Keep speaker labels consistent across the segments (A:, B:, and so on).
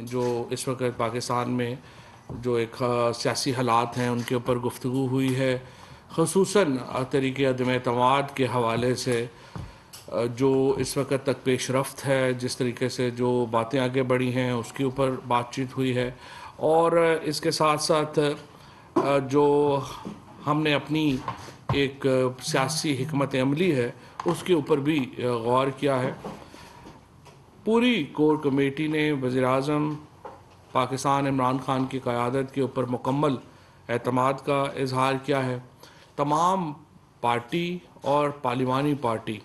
A: جو اس وقت پاکستان میں جو ایک سیاسی حالات ہیں ان کے اوپر گفتگو ہوئی ہے، خصوصاً طریقے عدم اعتماد کے حوالے سے جو اس وقت تک پیش رفت ہے، جس طریقے سے جو باتیں آگے بڑھی ہیں اس کے اوپر بات چیت ہوئی ہے، اور اس کے ساتھ ساتھ جو ہم نے اپنی ایک سیاسی حکمت عملی ہے اس کے اوپر بھی غور کیا ہے۔ پوری کور کمیٹی نے وزیر اعظم پاکستان عمران خان کی قیادت کے اوپر مکمل اعتماد کا اظہار کیا ہے۔ تمام پارٹی اور پارلیمانی پارٹی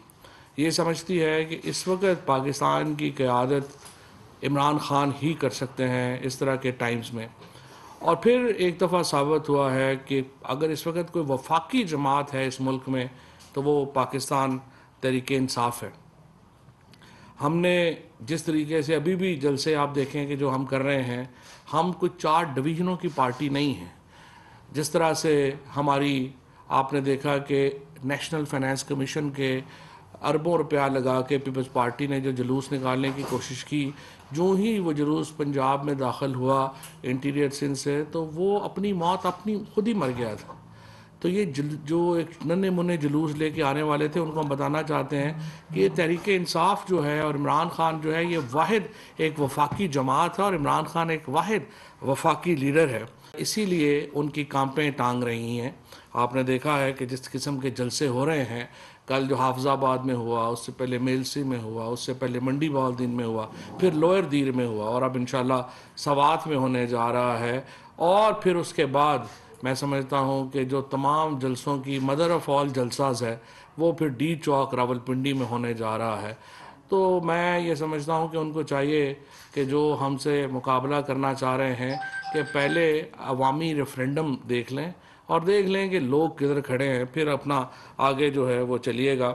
A: یہ سمجھتی ہے کہ اس وقت پاکستان کی قیادت عمران خان ہی کر سکتے ہیں اس طرح کے ٹائمز میں، اور پھر ایک دفعہ ثابت ہوا ہے کہ اگر اس وقت کوئی وفاقی جماعت ہے اس ملک میں تو وہ پاکستان تحریک انصاف ہے۔ ہم نے جس طریقے سے ابھی بھی جلسے آپ دیکھیں کہ جو ہم کر رہے ہیں، ہم کچھ 4 ڈویژنوں کی پارٹی نہیں ہیں۔ جس طرح سے ہماری آپ نے دیکھا کہ نیشنل فائنانس کمیشن کے اربوں روپیہ لگا کے پیپلز پارٹی نے جو جلوس نکالنے کی کوشش کی، جو ہی وہ جلوس پنجاب میں داخل ہوا انٹیریئر سندھ سے، تو وہ اپنی موت خود ہی مر گیا تھا۔ تو یہ جو ایک ننے منے جلوس لے کے آنے والے تھے ان کو ہم بتانا چاہتے ہیں کہ یہ تحریک انصاف جو ہے اور عمران خان جو ہے یہ واحد ایک وفاقی جماعت ہے، اور عمران خان ایک واحد وفاقی لیڈر ہے، اسی لیے ان کی کانپیں ٹانگ رہی ہیں۔ آپ نے دیکھا ہے کہ جس قسم کے جلسے ہو رہے ہیں، کل جو حافظ آباد میں ہوا، اس سے پہلے میلسی میں ہوا، اس سے پہلے منڈی بہاؤالدین میں ہوا، پھر لوئر دیر میں ہوا، اور اب انشاءاللہ سوات میں ہونے جا رہا ہے، اور پھر اس کے بعد میں سمجھتا ہوں کہ جو تمام جلسوں کی مدر آف آل جلساز ہے وہ پھر ڈی چوک راولپنڈی میں ہونے جا رہا ہے۔ تو میں یہ سمجھتا ہوں کہ ان کو چاہیے کہ جو ہم سے مقابلہ کرنا چاہ رہے ہیں کہ پہلے عوامی ریفرینڈم دیکھ لیں اور دیکھ لیں کہ لوگ کدھر کھڑے ہیں، پھر اپنا آگے جو ہے وہ چلیے گا۔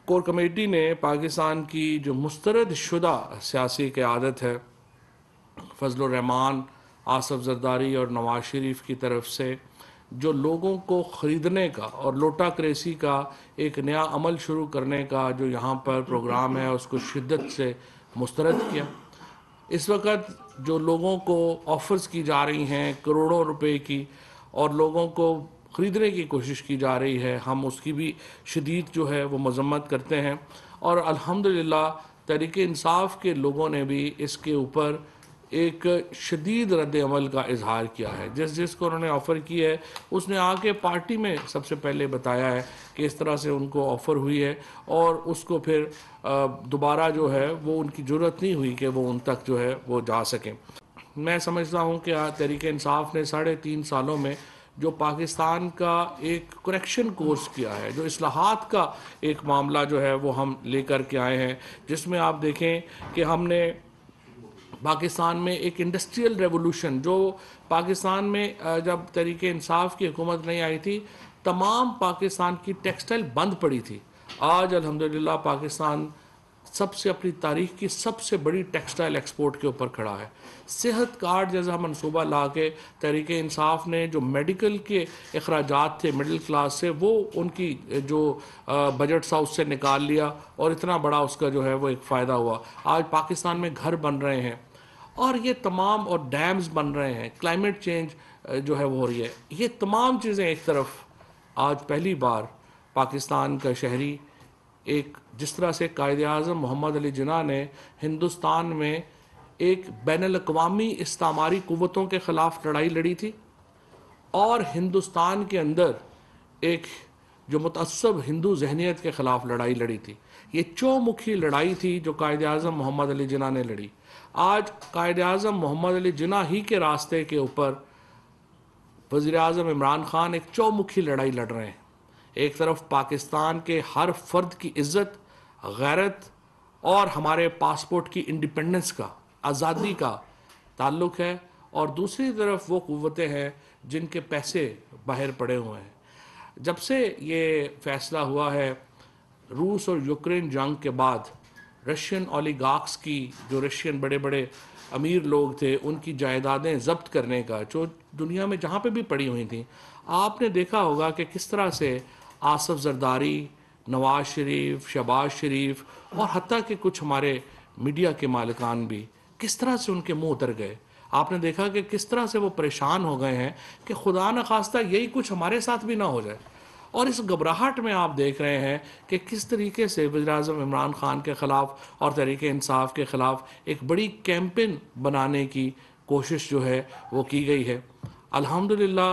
A: کور کمیٹی نے پاکستان کی جو مسترد شدہ سیاسی قیادت ہے، فضل الرحمان، آصف زرداری اور نواز شریف کی طرف سے جو لوگوں کو خریدنے کا اور لوٹا کریسی کا ایک نیا عمل شروع کرنے کا جو یہاں پر پروگرام ہے، اس کو شدت سے مسترد کیا۔ اس وقت جو لوگوں کو آفرز کی جا رہی ہیں کروڑوں روپے کی اور لوگوں کو خریدنے کی کوشش کی جا رہی ہے، ہم اس کی بھی شدید جو ہے وہ مذمت کرتے ہیں، اور الحمدللہ تحریک انصاف کے لوگوں نے بھی اس کے اوپر ایک شدید رد عمل کا اظہار کیا ہے۔ جس کو انہوں نے آفر کی ہے اس نے آ کے پارٹی میں سب سے پہلے بتایا ہے کہ اس طرح سے ان کو آفر ہوئی ہے، اور اس کو پھر دوبارہ جو ہے وہ ان کی جرت نہیں ہوئی کہ وہ ان تک جو ہے وہ جا سکیں۔ میں سمجھتا ہوں کہ تحریک انصاف نے 3.5 سالوں میں جو پاکستان کا ایک کریکشن کورس کیا ہے، جو اصلاحات کا ایک معاملہ جو ہے وہ ہم لے کر کے آئے ہیں، جس میں آپ دیکھیں کہ ہم نے پاکستان میں ایک انڈسٹریل ریولوشن، جو پاکستان میں جب تحریک انصاف کی حکومت نہیں آئی تھی تمام پاکستان کی ٹیکسٹائل بند پڑی تھی، آج الحمدللہ پاکستان سب سے اپنی تاریخ کی سب سے بڑی ٹیکسٹائل ایکسپورٹ کے اوپر کھڑا ہے۔ صحت کارڈ جیسا منصوبہ لا کے تحریک انصاف نے جو میڈیکل کے اخراجات تھے مڈل کلاس سے، وہ ان کی جو بجٹ تھا اس سے نکال لیا، اور اتنا بڑا اس کا جو ہے وہ ایک فائدہ ہوا۔ آج پاکستان میں گھر بن رہے ہیں، اور یہ تمام، اور ڈیمز بن رہے ہیں، کلائمیٹ چینج جو ہے وہ ہو رہی ہے، یہ تمام چیزیں ایک طرف۔ آج پہلی بار پاکستان کا شہری ایک جس طرح سے قائد اعظم محمد علی جناح نے ہندوستان میں ایک بین الاقوامی استعماری قوتوں کے خلاف لڑائی لڑی تھی، اور ہندوستان کے اندر ایک جو متعصب ہندو ذہنیت کے خلاف لڑائی لڑی تھی، یہ چومکھی لڑائی تھی جو قائد اعظم محمد علی جناح نے لڑی۔ آج قائد اعظم محمد علی جناح ہی کے راستے کے اوپر وزیر اعظم عمران خان ایک چومکھی لڑائی لڑ رہے ہیں۔ ایک طرف پاکستان کے ہر فرد کی عزت، غیرت اور ہمارے پاسپورٹ کی انڈیپنڈنس کا، آزادی کا تعلق ہے، اور دوسری طرف وہ قوتیں ہیں جن کے پیسے باہر پڑے ہوئے ہیں۔ جب سے یہ فیصلہ ہوا ہے روس اور یوکرین جنگ کے بعد، رشین اولیگارکس کی، جو رشین بڑے بڑے امیر لوگ تھے، ان کی جائیدادیں ضبط کرنے کا، جو دنیا میں جہاں پہ بھی پڑی ہوئی تھیں، آپ نے دیکھا ہوگا کہ کس طرح سے آصف زرداری، نواز شریف، شہباز شریف، اور حتیٰ کہ کچھ ہمارے میڈیا کے مالکان بھی کس طرح سے ان کے منہ اتر گئے. آپ نے دیکھا کہ کس طرح سے وہ پریشان ہو گئے ہیں کہ خدا نخواستہ یہی کچھ ہمارے ساتھ بھی نہ ہو جائے. اور اس گھبراہٹ میں آپ دیکھ رہے ہیں کہ کس طریقے سے وزیراعظم عمران خان کے خلاف اور تحریک انصاف کے خلاف ایک بڑی کیمپین بنانے کی کوشش جو ہے وہ کی گئی ہے. الحمدللہ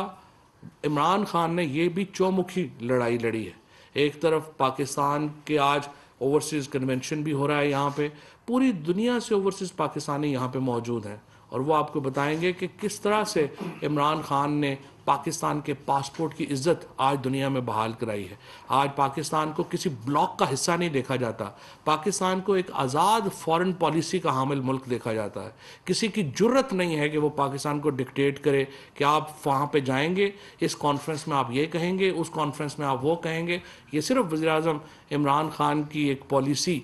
A: عمران خان نے یہ بھی چومکھی لڑائی لڑی ہے. ایک طرف پاکستان کے آج اوورسیز کنونشن بھی ہو رہا ہے یہاں پہ, پوری دنیا سے اوورسیز پاکستانی یہاں پہ موجود ہیں, اور وہ آپ کو بتائیں گے کہ کس طرح سے عمران خان نے پاکستان کے پاسپورٹ کی عزت آج دنیا میں بحال کرائی ہے. آج پاکستان کو کسی بلاک کا حصہ نہیں دیکھا جاتا, پاکستان کو ایک آزاد فارن پالیسی کا حامل ملک دیکھا جاتا ہے. کسی کی جرت نہیں ہے کہ وہ پاکستان کو ڈکٹیٹ کرے کہ آپ وہاں پہ جائیں گے, اس کانفرنس میں آپ یہ کہیں گے, اس کانفرنس میں آپ وہ کہیں گے. یہ صرف وزیراعظم عمران خان کی ایک پالیسی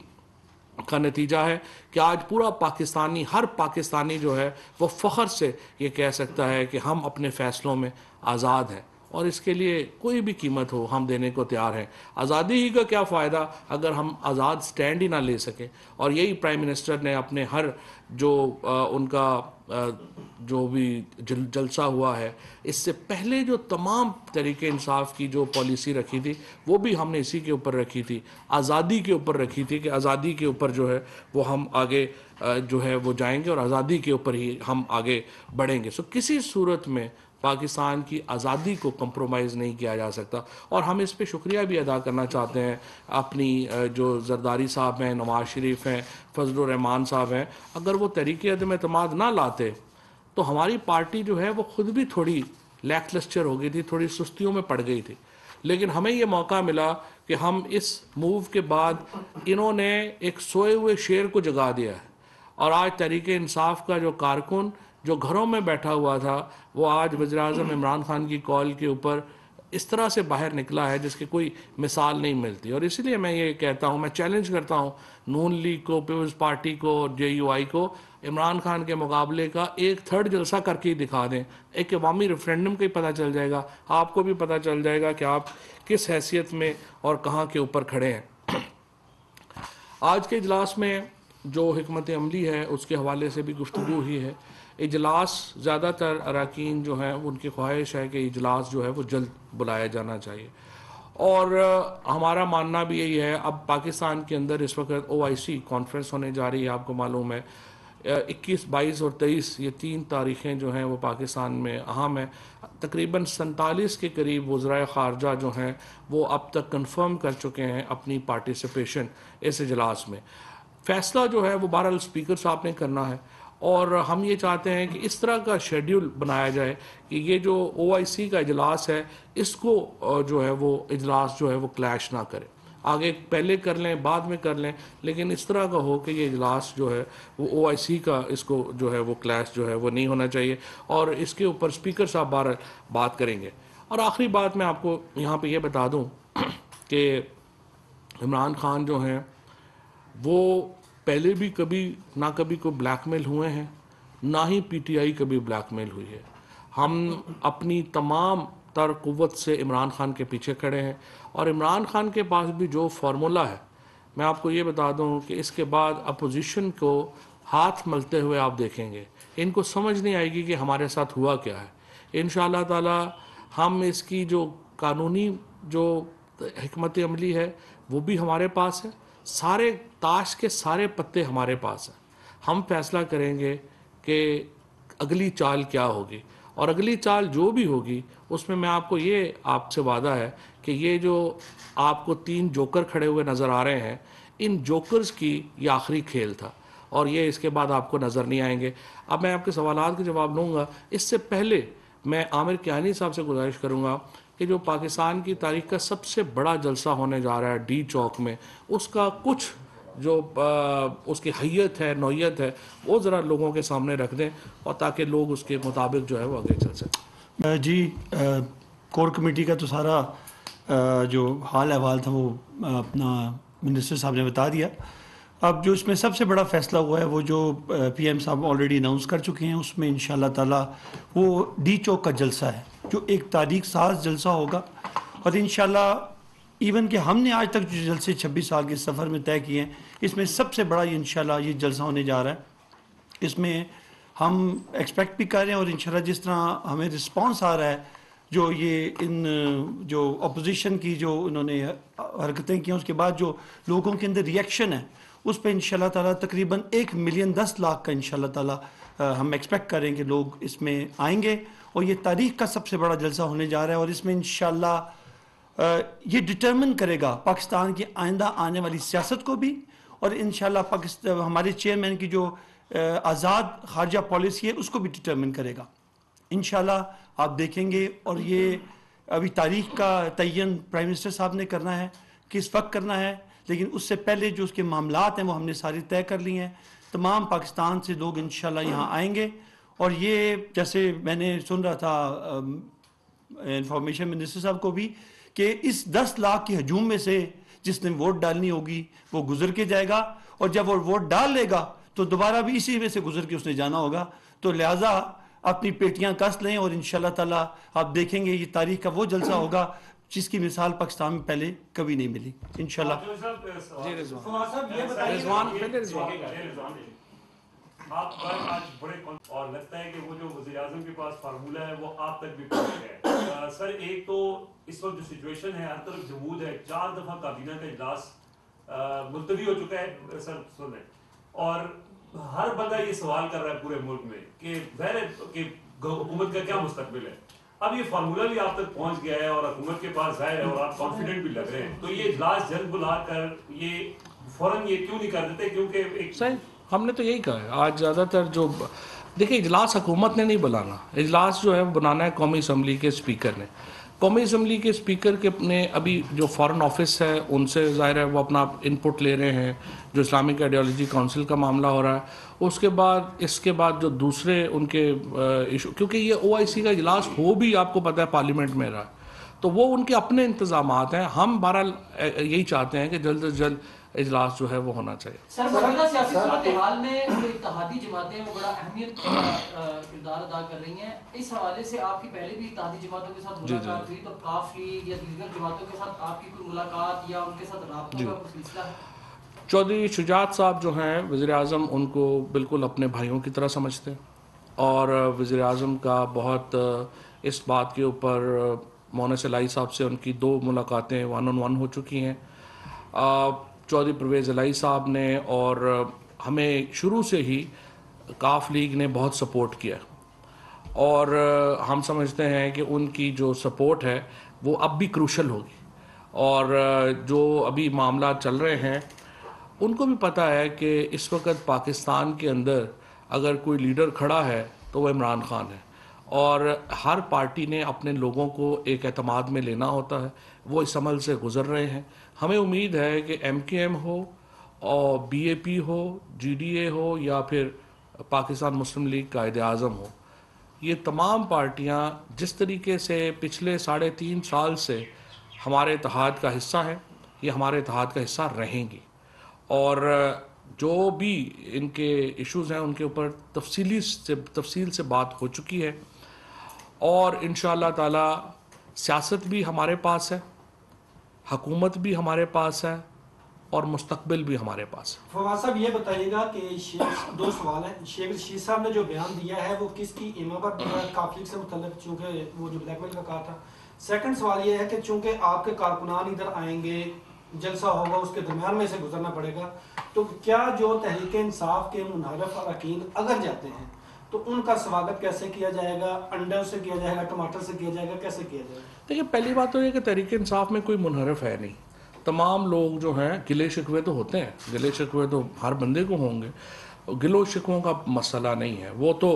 A: کا نتیجہ ہے کہ آج پورا پاکستانی, ہر پاکستانی جو ہے وہ فخر سے یہ کہہ سکتا ہے کہ ہم اپنے فیصلوں میں آزاد ہیں, اور اس کے لیے کوئی بھی قیمت ہو ہم دینے کو تیار ہیں. آزادی ہی کا کیا فائدہ اگر ہم آزاد سٹینڈ ہی نہ لے سکیں. اور یہی پرائم منسٹر نے اپنے ہر جو ان کا جو بھی جلسہ ہوا ہے, اس سے پہلے جو تمام تحریک انصاف کی جو پالیسی رکھی تھی وہ بھی ہم نے اسی کے اوپر رکھی تھی, آزادی کے اوپر رکھی تھی کہ آزادی کے اوپر جو ہے وہ ہم آگے جو ہے وہ جائیں گے اور آزادی کے اوپر ہی ہم آگے بڑھیں گے. سو کسی صورت میں پاکستان کی آزادی کو کمپرومائز نہیں کیا جا سکتا. اور ہم اس پہ شکریہ بھی ادا کرنا چاہتے ہیں اپنی جو زرداری صاحب ہیں, نواز شریف ہیں, فضل الرحمان صاحب ہیں. اگر وہ تحریک عدم اعتماد نہ لاتے تو ہماری پارٹی جو ہے وہ خود بھی تھوڑی لیک لسٹر ہو گئی تھی, تھوڑی سستیوں میں پڑ گئی تھی. لیکن ہمیں یہ موقع ملا کہ ہم اس موو کے بعد انہوں نے ایک سوئے ہوئے شیر کو جگا دیا ہے, اور آج تحریک انصاف کا جو کارکن جو گھروں میں بیٹھا ہوا تھا وہ آج وزیراعظم عمران خان کی کال کے اوپر اس طرح سے باہر نکلا ہے جس کی کوئی مثال نہیں ملتی. اور اسی لیے میں یہ کہتا ہوں, میں چیلنج کرتا ہوں نون لیگ کو, پیپلز پارٹی کو, جے یو آئی کو, عمران خان کے مقابلے کا 1/3 جلسہ کر کے ہی دکھا دیں. ایک عوامی ریفرینڈم کا ہی پتہ چل جائے گا, آپ کو بھی پتہ چل جائے گا کہ آپ کس حیثیت میں اور کہاں کے اوپر کھڑے ہیں. آج کے اجلاس میں جو حکمت عملی ہے اس کے حوالے سے بھی گفتگو ہی ہے. اجلاس زیادہ تر اراکین جو ہیں ان کی خواہش ہے کہ اجلاس جو ہے وہ جلد بلایا جانا چاہیے, اور ہمارا ماننا بھی یہی ہے. اب پاکستان کے اندر اس وقت OIC کانفرنس ہونے جا رہی ہے, آپ کو معلوم ہے 21, 22 اور 23 یہ 3 تاریخیں جو ہیں وہ پاکستان میں اہم ہیں. تقریباً 47 کے قریب وزرائے خارجہ جو ہیں وہ اب تک کنفرم کر چکے ہیں اپنی پارٹیسپیشن اس اجلاس میں. فیصلہ جو ہے وہ بہرحال اسپیکر صاحب نے کرنا ہے, اور ہم یہ چاہتے ہیں کہ اس طرح کا شیڈیول بنایا جائے کہ یہ جو OIC کا اجلاس ہے اس کو جو ہے وہ اجلاس جو ہے وہ کلیش نہ کرے. آگے پہلے کر لیں بعد میں کر لیں, لیکن اس طرح کا ہو کہ یہ اجلاس جو ہے وہ OIC کا اس کو جو ہے وہ کلیش جو ہے وہ نہیں ہونا چاہیے, اور اس کے اوپر اسپیکر صاحب بات کریں گے. اور آخری بات میں آپ کو یہاں پہ یہ بتا دوں کہ عمران خان جو ہیں وہ پہلے بھی کبھی نہ کبھی کو بلیک میل ہوئے ہیں, نہ ہی PTI کبھی بلیک میل ہوئی ہے. ہم اپنی تمام تر قوت سے عمران خان کے پیچھے کھڑے ہیں, اور عمران خان کے پاس بھی جو فارمولا ہے میں آپ کو یہ بتا دوں کہ اس کے بعد اپوزیشن کو ہاتھ ملتے ہوئے آپ دیکھیں گے, ان کو سمجھ نہیں آئے گی کہ ہمارے ساتھ ہوا کیا ہے. انشاءاللہ تعالی ہم اس کی جو قانونی جو حکمت عملی ہے وہ بھی ہمارے پاس ہے, سارے تاش کے سارے پتے ہمارے پاس ہیں. ہم فیصلہ کریں گے کہ اگلی چال کیا ہوگی, اور اگلی چال جو بھی ہوگی اس میں آپ کو یہ آپ سے وعدہ ہے کہ یہ جو آپ کو 3 جوکر کھڑے ہوئے نظر آ رہے ہیں, ان جوکرز کی یہ آخری کھیل تھا, اور یہ اس کے بعد آپ کو نظر نہیں آئیں گے. اب میں آپ کے سوالات کے جواب لوں گا. اس سے پہلے میں عامر کیانی صاحب سے گزارش کروں گا کہ جو پاکستان کی تاریخ کا سب سے بڑا جلسہ ہونے جا رہا ہے ڈی چوک میں, اس کا کچھ جو اس کی حیت ہے, نوعیت ہے, وہ ذرا لوگوں کے سامنے رکھ دیں, اور تاکہ لوگ اس کے مطابق جو ہے وہ آگے چل سکیں.
B: جی, کور کمیٹی کا تو سارا جو حال احوال تھا وہ اپنا منسٹر صاحب نے بتا دیا. اب جو اس میں سب سے بڑا فیصلہ ہوا ہے وہ جو PM صاحب آلریڈی اناؤنس کر چکے ہیں, اس میں انشاءاللہ تعالی وہ ڈی چوک کا جلسہ ہے جو ایک تاریخ ساز جلسہ ہوگا, اور انشاءاللہ ایون کہ ہم نے آج تک جو جلسے 26 سال کے سفر میں طے کیے ہیں، اس میں سب سے بڑا یہ انشاءاللہ یہ جلسہ ہونے جا رہا ہے۔ اس میں ہم ایکسپیکٹ بھی کر رہے ہیں، اور انشاءاللہ جس طرح ہمیں رسپانس آ رہا ہے، جو یہ ان جو اپوزیشن کی جو انہوں نے حرکتیں کی، اس کے بعد جو لوگوں کے اندر ریئیکشن ہے، اس پہ انشاءاللہ تعالیٰ تقریباً 1,10,00,000 کا انشاءاللہ تعالیٰ ہم ایکسپیکٹ کریں کہ لوگ اس میں آئیں گے، اور یہ تاریخ کا سب سے بڑا جلسہ ہونے جا رہا ہے، اور اس میں انشاءاللہ یہ ڈٹرمن کرے گا پاکستان کی آئندہ آنے والی سیاست کو بھی، اور انشاءاللہ ہمارے چیئرمین کی جو آزاد خارجہ پالیسی ہے اس کو بھی ڈٹرمن کرے گا انشاءاللہ۔ آپ دیکھیں گے، اور یہ ابھی تاریخ کا تعین پرائم منسٹر صاحب نے کرنا ہے، کس وقت کرنا ہے، لیکن اس سے پہلے جو اس کے معاملات ہیں وہ ہم نے ساری طے کر لی ہیں۔ تمام پاکستان سے لوگ انشاءاللہ یہاں آئیں گے، اور یہ جیسے میں نے سن رہا تھا انفارمیشن منسٹر صاحب کو بھی، کہ اس 10 لاکھ کے ہجوم میں سے جس نے ووٹ ڈالنی ہوگی وہ گزر کے جائے گا، اور جب وہ ووٹ ڈال لے گا تو دوبارہ بھی اسی میں سے گزر کے اس نے جانا ہوگا۔ تو لہٰذا اپنی پیٹیاں کس لیں، اور انشاءاللہ تعالیٰ آپ دیکھیں گے یہ تاریخ کا وہ جلسہ ہوگا جس کی مثال پاکستان میں پہلے کبھی نہیں ملی انشاءاللہ۔
A: جی
C: رضوان آپ پر آج بڑے اور لگتا ہے کہ وہ جو وزیر اعظم کے پاس فارمولہ ہے وہ آپ تک بھی پہنچ گیا ہے۔ سر ایک تو اس وقت جو سچویشن ہے، ہر طرف جمود ہے، 4 دفعہ کابینہ کا اجلاس ملتوی ہو چکا ہے سر سنیں، اور ہر بندہ یہ سوال کر رہا ہے پورے ملک میں کہ ظاہر ہے کہ حکومت کا کیا مستقبل ہے۔ اب یہ فارمولہ بھی آپ تک پہنچ گیا ہے اور حکومت کے پاس ظاہر ہے، اور آپ کانفیڈنٹ بھی لگ رہے ہیں، تو یہ اجلاس جلد بلا کر یہ فوراً یہ کیوں نہیں کر دیتے؟ کیونکہ ایک
A: صحیح، ہم نے تو یہی کہا ہے آج زیادہ تر جو دیکھیں اجلاس حکومت نے نہیں بلانا، اجلاس جو ہے وہ بنانا ہے قومی اسمبلی کے اسپیکر نے۔ قومی اسمبلی کے اسپیکر کے اپنے ابھی جو فارن آفس ہے ان سے ظاہر ہے وہ اپنا ان پٹ لے رہے ہیں، جو اسلامک آئیڈیالوجی کونسل کا معاملہ ہو رہا ہے، اس کے بعد جو دوسرے ان کے ایشو، کیونکہ یہ OIC کا اجلاس ہو بھی آپ کو پتہ ہے پارلیمنٹ میں رہا، تو وہ ان کے اپنے انتظامات ہیں۔ ہم بہرحال یہی چاہتے ہیں کہ جلد از جلد اجلاس جو ہے وہ ہونا چاہیے۔
D: سر موجودہ سیاسی صورتحال میں جو اتحادی جماعتیں وہ بڑا اہمیت کا کردار ادا کر رہی ہیں، اس حوالے سے آپ کی پہلے بھی اتحادی جماعتوں کے ساتھ ملاقات ہوئی، تو کاف لیگ یا دیگر جماعتوں کے ساتھ آپ کی کوئی ملاقات یا ان کے ساتھ رابطوں کا کوئی سلسلہ ہے؟
A: چودھری شجاعت صاحب جو ہیں وزیر اعظم ان کو بالکل اپنے بھائیوں کی طرح سمجھتے ہیں، اور وزیر اعظم کا بہت اس بات کے اوپر مونس الہی صاحب سے ان کی 2 ملاقاتیں 1 on 1 ہو چکی ہیں۔ چودھری پرویز الہی صاحب نے اور ہمیں شروع سے ہی کاف لیگ نے بہت سپورٹ کیا، اور ہم سمجھتے ہیں کہ ان کی جو سپورٹ ہے وہ اب بھی کروشل ہوگی، اور جو ابھی معاملات چل رہے ہیں ان کو بھی پتہ ہے کہ اس وقت پاکستان کے اندر اگر کوئی لیڈر کھڑا ہے تو وہ عمران خان ہے، اور ہر پارٹی نے اپنے لوگوں کو ایک اعتماد میں لینا ہوتا ہے، وہ اس عمل سے گزر رہے ہیں۔ ہمیں امید ہے کہ MKM ہو اور BAP ہو، GDA ہو، یا پھر پاکستان مسلم لیگ قائد اعظم ہو، یہ تمام پارٹیاں جس طریقے سے پچھلے 3.5 سال سے ہمارے اتحاد کا حصہ ہیں، یہ ہمارے اتحاد کا حصہ رہیں گی، اور جو بھی ان کے ایشوز ہیں ان کے اوپر تفصیل سے بات ہو چکی ہے، اور انشاءاللہ تعالی سیاست بھی ہمارے پاس ہے، حکومت بھی ہمارے پاس ہے، اور مستقبل بھی ہمارے پاس ہے۔
E: فواد صاحب یہ بتائیے گا کہ 2 سوال ہیں، شیخ رشید صاحب نے جو بیان دیا ہے وہ کس کی امامت کافلیگ سے متعلق، چونکہ وہ جو بلیک میل کا کہا تھا۔ سیکنڈ سوال یہ ہے کہ چونکہ آپ کے کارکنان ادھر آئیں گے، جلسہ ہوگا، اس کے درمیان میں سے گزرنا پڑے گا، تو کیا جو تحریک انصاف کے منحرف اراکین اگر جاتے ہیں تو ان کا سواگت کیسے کیا جائے گا؟ انڈوں سے کیا جائے گا، ٹماٹر سے کیا جائے گا، کیسے کیا جائے گا؟
A: دیکھیے پہلی بات تو یہ کہ تحریک انصاف میں کوئی منحرف ہے نہیں، تمام لوگ جو ہیں گلے شکوے تو ہوتے ہیں، گلے شکوے تو ہر بندے کو ہوں گے، گلو شکووں کا مسئلہ نہیں ہے، وہ تو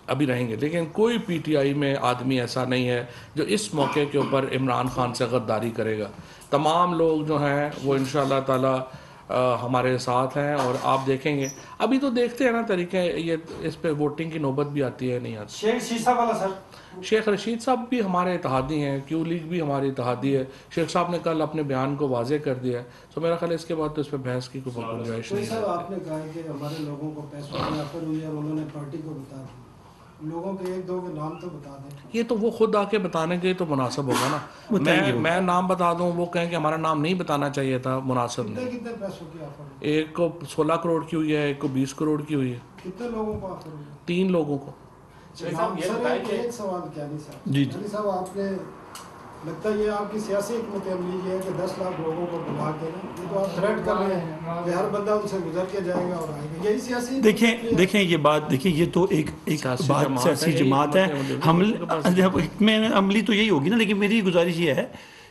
A: ابھی رہیں گے، لیکن کوئی PTI میں آدمی ایسا نہیں ہے جو اس موقع کے اوپر عمران خان سے غداری کرے گا۔ تمام لوگ جو ہیں وہ انشاءاللہ تعالی ہمارے ساتھ ہیں، اور آپ دیکھیں گے ابھی تو دیکھتے ہیں نا طریقے، یہ اس پہ ووٹنگ کی نوبت بھی آتی ہے نہیں آتی۔
E: شیخ رشید صاحب والا سر،
A: شیخ رشید صاحب بھی ہمارے اتحادی ہیں، کیو لیگ بھی ہماری اتحادی ہے، شیخ صاحب نے کل اپنے بیان کو واضح کر دیا ہے، تو میرا خیال ہے اس کے بعد تو اس پہ بحث کی کوئی گنجائش نہیں ہے۔
F: صاحب آپ نے کہا کہ ہمارے لوگوں کو پیسوں کی آفر ہوئی اور انہوں نے پارٹی کو بتا دیا،
E: لوگوں کے ایک دو کے نام تو بتا دیں.
A: یہ تو وہ خود آ کے بتانے کے تو مناسب ہوگا نا. میں نام بتا دوں, وہ کہیں کہ ہمارا نام نہیں بتانا چاہیے تھا, مناسب نہیں.
E: کتنے پیسوں کی آفر ہوئی؟
A: ایک کو 16 کروڑ کی ہوئی ہے, ایک کو 20 کروڑ کی ہوئی ہے.
E: کتنے لوگوں کو آفر ہوئی؟
A: 3 لوگوں کو.
E: سر ایک سوال کیا نہیں صاحب,
B: جی
E: علی صاحب آپ نے لگتا ہے یہ آپ کی سیاسی حکمت عملی یہ ہے کہ 10 لاکھ لوگوں کو بلا کے نا, یہ تو آپ تھریٹ کر رہے ہیں کہ ہر بندہ ان سے گزر کے جائے گا اور آئے گا, یہی سیاسی
B: دیکھیں یہ بات, دیکھیں یہ تو ایک بات سیاسی جماعت ہے. حکمت عملی تو یہی ہوگی نا, لیکن میری گزارش یہ ہے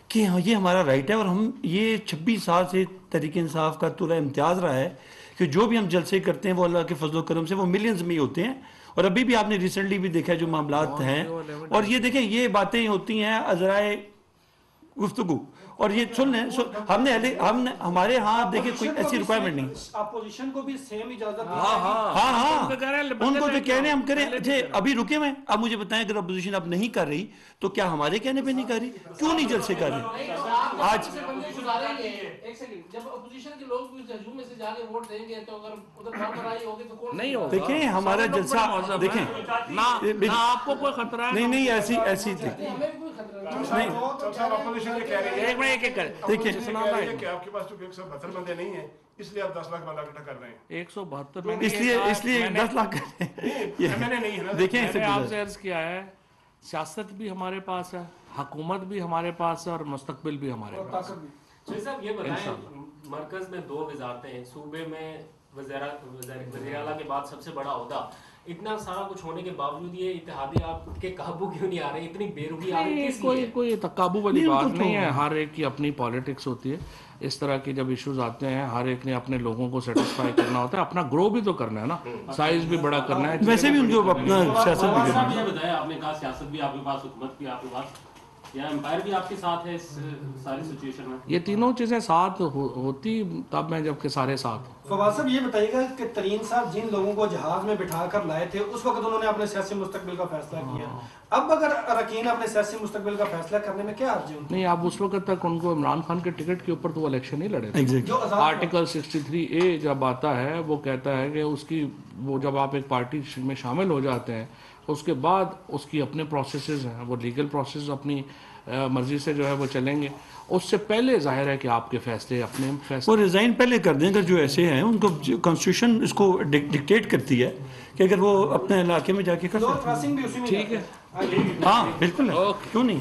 B: کہ یہ ہمارا رائٹ ہے, اور ہم یہ 26 سال سے تحریک انصاف کا طلوع امتیاز رہا ہے کہ جو بھی ہم جلسے کرتے ہیں وہ اللہ کے فضل و کرم سے وہ ملینز میں ہی ہوتے ہیں. اور ابھی بھی آپ نے ریسنٹلی بھی دیکھا جو معاملات ہیں, اور یہ دیکھیں یہ باتیں ہوتی ہیں ازرائے گفتگو, اور یہ سن لیں ہم نے ہمارے ہاں دیکھیں کوئی ایسی ریکوائرمنٹ نہیں.
E: اپوزیشن کو بھی سیم اجازت
B: ہاں ان کو جو کہنے ہم کریں. اچھا ابھی رکے ہوئے, اب مجھے بتائیں اگر اپوزیشن اب نہیں کر رہی تو کیا ہمارے کہنے پہ نہیں کر رہی؟ کیوں نہیں جلسے کر رہے آج؟
D: جب اپوزیشن کے لوگ بھی ہجوم میں سے جا کے ووٹ دیں گے تو اگر ادھر بھرمائی ہوگی تو کون
A: نہیں ہوگا.
B: دیکھیں ہمارا جلسہ دیکھیں
A: نہ آپ کو کوئی خطرہ ہے,
B: نہیں ایسی
D: ہمیں بھی کوئی خطرہ نہیں.
B: دیکھیں
F: کہ آپ کے پاس تو 172 بندے نہیں ہیں, اس لیے آپ 10 لاکھ بندہ اکٹھا کر رہے ہیں.
A: 172
B: اس لیے 10 لاکھ
A: دیکھیں آپ سے عرض کیا ہے, سیاست بھی ہمارے پاس ہے, حکومت بھی ہمارے پاس ہے, اور مستقبل بھی ہمارے پاس ہے.
G: صاحب یہ بتائیں, مرکز میں 2 وزارتیں ہیں, صوبے میں وزیر اعلیٰ کے بعد سب سے بڑا عہدہ, اتنا سارا کچھ ہونے کے باوجود یہ اتحادی آپ کے قابو کیوں نہیں آ رہے, اتنی بے روحی آ رہی ہے؟
A: کوئی قابو والی بات نہیں ہے, ہر ایک کی اپنی پالیٹکس ہوتی ہے. اس طرح کے جب ایشوز آتے ہیں ہر ایک نے اپنے لوگوں کو سیٹسفائی کرنا ہوتا ہے, اپنا گرو بھی تو کرنا ہے نا, سائز بھی بڑا کرنا ہے.
B: ویسے بھی ان کو اپنا سیاست بھی کرنا ہے.
G: یہ بتایا آپ نے کہا سیاست بھی آپ کے پاس, حکومت بھی آپ کے پاس, یا امپائر بھی آپ کے ساتھ ہے اس ساری سچویشن میں؟
A: یہ تینوں چیزیں ساتھ ہوتی تب میں جب کہ سارے ساتھ ہوں.
E: فواد صاحب یہ بتائیے گا کہ ترین صاحب جن لوگوں کو جہاز میں بٹھا کر لائے تھے اس وقت انہوں نے اپنے سیاسی مستقبل کا فیصلہ کیا, اب اگر اراکین اپنے سیاسی مستقبل کا فیصلہ کرنے میں کیا حرج ہے؟
A: نہیں, اب اس وقت تک ان کو عمران خان کے ٹکٹ کے اوپر تو وہ الیکشن نہیں لڑے تھے. آرٹیکل 63A جب آتا ہے وہ کہتا ہے کہ اس کی وہ جب آپ ایک پارٹی میں شامل ہو جاتے ہیں اس کے بعد اس کی اپنے پروسیسز ہیں, وہ لیگل پروسیس اپنی مرضی سے جو ہے وہ چلیں گے. اس سے پہلے ظاہر ہے کہ آپ کے فیصلے اپنے فیصلے,
B: وہ ریزائن پہلے کر دیں اگر جو ایسے ہیں, ان کو کانسٹیٹیوشن اس کو ڈکٹیٹ کرتی ہے کہ اگر وہ اپنے علاقے میں جا کے کر سکتے ہیں.
E: بھی اسی میں
A: ٹھیک ہے,
B: ہاں بالکل ہے, کیوں نہیں.